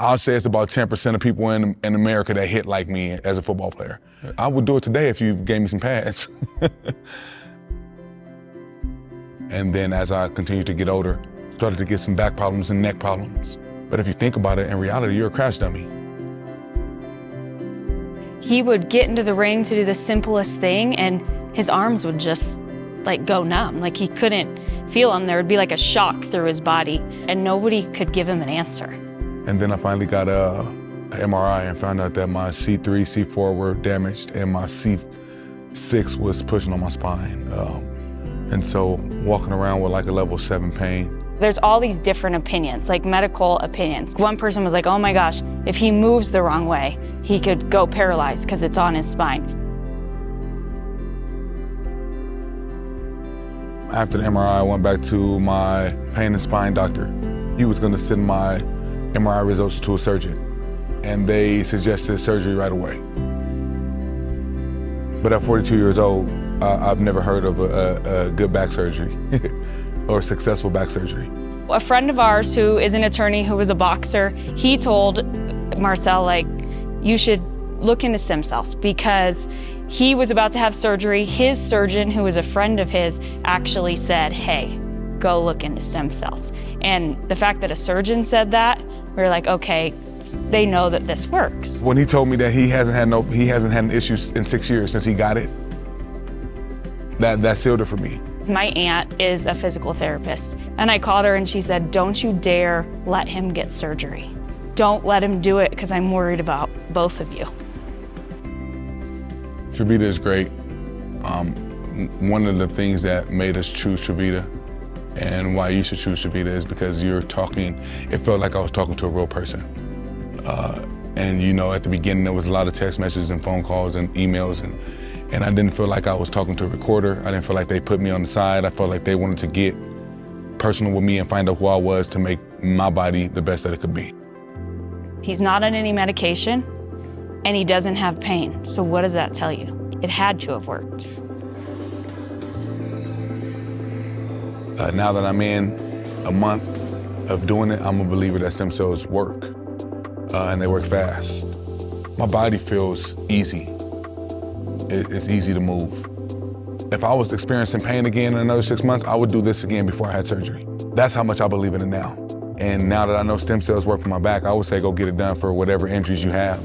I'll say it's about 10% of people in America that hit like me as a football player. I would do it today if you gave me some pads. And then as I continued to get older, started to get some back problems and neck problems. But if you think about it, in reality, you're a crash dummy. He would get into the ring to do the simplest thing and his arms would just like go numb. Like he couldn't feel them. There would be like a shock through his body and nobody could give him an answer. And then I finally got an MRI and found out that my C3, C4 were damaged and my C6 was pushing on my spine. And so walking around with like a level 7 pain. There's all these different opinions, like medical opinions. One person was like, oh my gosh, if he moves the wrong way, he could go paralyzed because it's on his spine. After the MRI, I went back to my pain and spine doctor. He was gonna send my MRI results to a surgeon, and they suggested surgery right away. But at 42 years old, I've never heard of a good back surgery or successful back surgery. A friend of ours who is an attorney who was a boxer, he told Marcell, like, you should look into stem cells because he was about to have surgery. His surgeon, who was a friend of his, actually said, hey, go look into stem cells. And the fact that a surgeon said that, we were like, okay, they know that this works. When he told me that he hasn't had an issue in 6 years since he got it, that sealed it for me. My aunt is a physical therapist, and I called her and she said, don't you dare let him get surgery. Don't let him do it because I'm worried about both of you. TreVita is great. One of the things that made us choose TreVita and why you should choose TreVita is because it felt like I was talking to a real person. And you know, at the beginning there was a lot of text messages and phone calls and emails and I didn't feel like I was talking to a recorder. I didn't feel like they put me on the side. I felt like they wanted to get personal with me and find out who I was to make my body the best that it could be. He's not on any medication and he doesn't have pain. So what does that tell you? It had to have worked. Now that I'm in a month of doing it, I'm a believer that stem cells work and they work fast. My body feels easy. It's easy to move. If I was experiencing pain again in another 6 months, I would do this again before I had surgery. That's how much I believe in it now. And now that I know stem cells work for my back, I would say go get it done for whatever injuries you have.